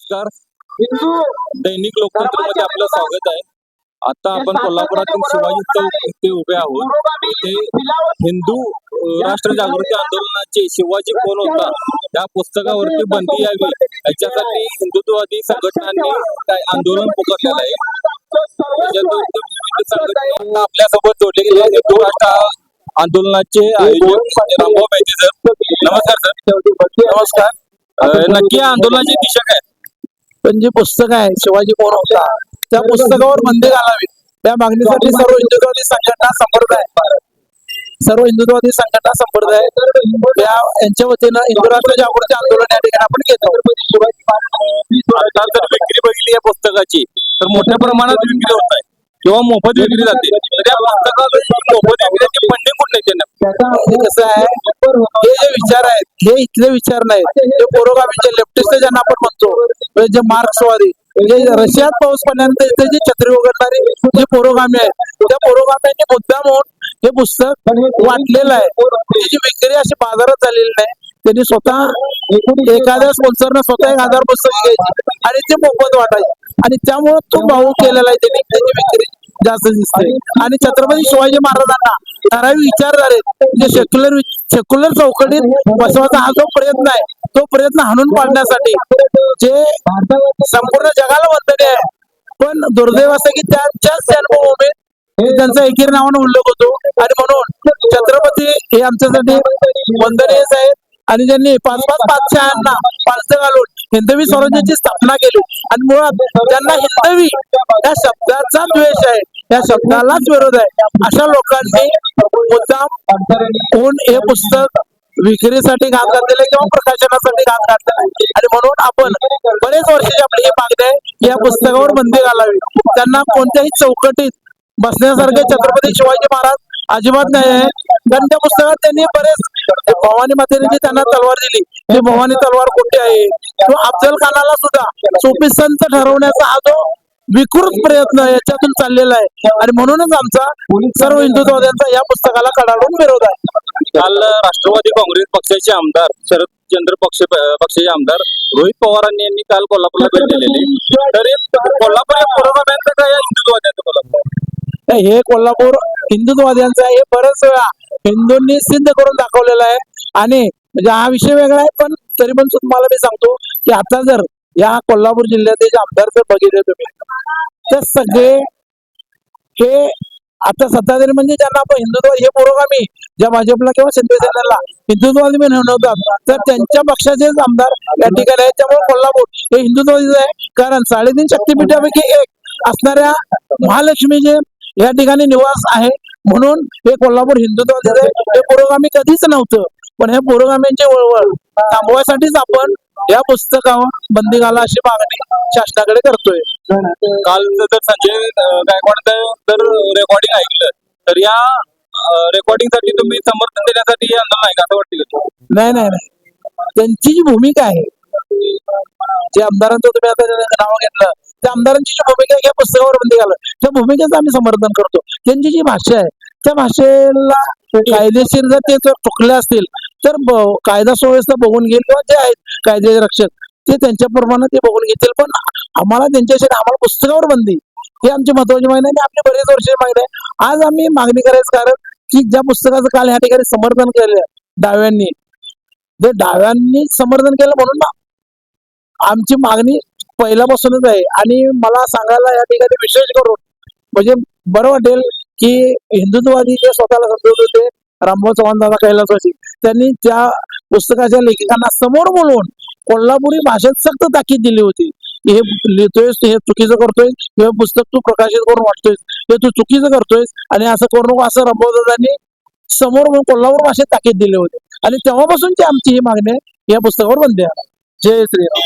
नमस्कार. दैनिक लोकतंत्रमध्ये आपलं स्वागत आहे. आता आपण कोल्हापुरातील शिवाजी चौक इथे उभे आहोत. इथे हिंदू राष्ट्र जागृती आंदोलनाचे शिवाजी कोण होता या पुस्तकावरती बंदी यावी याच्यासाठी हिंदुत्ववादी संघटनांनी आंदोलन पुकारलेलं आहे. त्याच्यातून विविध संघटना आपल्यासोबत जोडले गेले आहेत. हिंदू राष्ट्र आंदोलनाचे आयोजक रामभाऊ मेहते सर. नमस्कार सर. नमस्कार. नक्की या आंदोलनाची दिशा काय? पण जे पुस्तक आहे शिवाजी कोण होता त्या पुस्तकावर बंदी घालावी त्या मागणीसाठी सर्व हिंदुत्ववादी संघटना संप्रदाय यांच्या वतीनं हिंदू राष्ट्र जागृती आंदोलन या ठिकाणी आपण घेतो. आता जर विक्री बघितली या पुस्तकाची तर मोठ्या प्रमाणात विक्री होत आहे किंवा मोफत विक्री जाते. तर या पुस्तकात मोफत विक्रीचे फंडे कुठले त्यांना कसं आहे हे जे विचार आहेत हे इथले विचार नाहीत. जे पुरोगामीचे लेफ्टिस्ट ज्यांना आपण म्हणतो जे मार्क्सवादी जे रशियात पाऊस पडल्यानंतर इथे जी छत्री उघडणारी जे पुरोगामी आहेत त्या पुरोगाम्यांनी मुद्दाम होऊन हे पुस्तक वाटलेलं आहे. त्याची विक्री अशी बाजारात झालेली नाही. त्यांनी स्वतः एखाद्या स्पॉन्सरनं स्वतः 1000 पुस्तकं घ्यायची आणि ते मोफत वाटायची आणि त्यामुळे तो भाऊ केलेला आहे. त्यांनी त्याची विक्री जास्त दिसते. आणि छत्रपती शिवाजी महाराजांना ठराविक विचारधारे जे सेक्युलर चौकटीत बसवायचा हा जो प्रयत्न आहे तो प्रयत्न हाणून पाडण्यासाठी जे संपूर्ण जगाला वंदनीय आहे. पण दुर्दैव असं की त्याच्याच जन्मभूमीत त्यांचा एकेरी नावाने उल्लेख होतो आणि म्हणून छत्रपती हे आमच्यासाठी वंदनीयच आहेत. आणि ज्यांनी 5 बादशहांना पालथ घालून हिंदवी स्वराज्याची स्थापना केली आणि मुळात ज्यांना हिंदवी या शब्दाचा द्वेष आहे या शब्दालाच विरोध आहे अशा लोकांनी मुद्दाम होऊन हे पुस्तक विक्रीसाठी घात घातलेलं आहे किंवा प्रकाशनासाठी घात घातलेलं आहे. आणि म्हणून आपण बरेच वर्षाची आपली ही मागणी आहे की या पुस्तकावर बंदी घालावी. त्यांना कोणत्याही चौकटीत बसण्यासारखे छत्रपती शिवाजी महाराज अजिबात नाही आहे. कारण त्या पुस्तकात त्यांनी बरेच भवानी मातेने जी त्यांना तलवार दिली ती भवानी तलवार कुठे आहे किंवा अफजल खानाला सुद्धा सोपी संत ठरवण्याचा हा जो विकृत प्रयत्न याच्यातून चाललेला आहे. आणि म्हणूनच आमचा सर्व हिंदुत्ववाद्यांचा या पुस्तकाला कडाडून विरोध आहे. काल राष्ट्रवादी काँग्रेस पक्षाचे आमदार शरदचंद्र पक्षाचे आमदार रोहित पवारांनी यांनी काल कोल्हापूरला भेट दिलेली. तर कोल्हापूर या पुरोगाम्यांचं काय हिंदुत्ववाद्यांचं कोल्हापूर हे कोल्हापूर हिंदुत्ववाद्यांचं आहे. हे बरेच वेळा हिंदूंनी सिद्ध करून दाखवलेलं आहे. आणि म्हणजे हा विषय वेगळा आहे पण तरी पण तुम्हाला मी सांगतो की आता जर या कोल्हापूर जिल्ह्यातील जे आमदार जर बघितले तुम्ही तर सगळे हे आता सत्ताधारी म्हणजे ज्यांना आपण हिंदुत्ववादी हे पुरोगामी ज्या भाजपला किंवा शिंदे सेनेला हिंदुत्ववादी म्हणवतात तर त्यांच्या पक्षाचेच आमदार या ठिकाणी आहेत. त्यामुळे कोल्हापूर हे हिंदुत्ववादीच आहे. कारण 3.5 शक्तीपीठापैकी एक असणाऱ्या महालक्ष्मीचे या ठिकाणी निवास आहे म्हणून हे कोल्हापूर हिंदुत्ववादी आहे. हे पुरोगामी कधीच नव्हतं. पण हे पुरोगामींची वळवळ थांबवायसाठीच आपण या पुस्तकावर बंदी घाला अशी मागणी शासनाकडे करतोय. काल जर संजय गायकवाड जर रेकॉर्डिंग ऐकलं तर या रेकॉर्डिंग साठी तुम्ही समर्थन देण्यासाठी हे आंदोलन आहे का असं वाटतं? नाही त्यांची जी भूमिका आहे जे आमदारांचं तुम्ही आता नाव घेतलं त्या आमदारांची जी भूमिका आहे या पुस्तकावर बंदी घाला त्या भूमिकेचं आम्ही समर्थन करतो. त्यांची जी भाषा आहे त्या भाषेला कायदेशीर जर ते चुकले असतील तर कायदा सुव्यवस्था बघून घेईल किंवा जे आहेत कायद्याचे रक्षक ते त्यांच्याप्रमाणे ते बघून घेतील. पण आम्हाला त्यांच्याशी आम्हाला पुस्तकावर बंदी ही आमची महत्वाची मागणी आहे. आपली बरेच वर्षाची मागणी आहे. आज आम्ही मागणी करायचं कारण की ज्या पुस्तकाचं काल या ठिकाणी समर्थन केलं डाव्यांनी जे डाव्यांनी समर्थन केलं म्हणून आमची मागणी पहिल्यापासूनच आहे. आणि मला सांगायला या ठिकाणी विशेष करून म्हणजे बरं वाटेल की हिंदुत्ववादी जे स्वतःला समजत होते रामभाऊ चव्हाण दादा कैलासवासी त्यांनी त्या पुस्तकाच्या लेखकांना समोर बोलवून कोल्हापुरी भाषेत सक्त ताकीद दिली होती. हे लिहितोयस हे चुकीचं करतोय हे पुस्तक तू प्रकाशित करून वाटतोय हे तू चुकीचं करतोयस आणि असं करू नको असं रामभाऊ दादांनी समोर कोल्हापूर भाषेत ताकीद दिली होती. आणि तेव्हापासूनची आमची ही मागणी आहे या पुस्तकावर बंदी आहे. जय श्रीराम.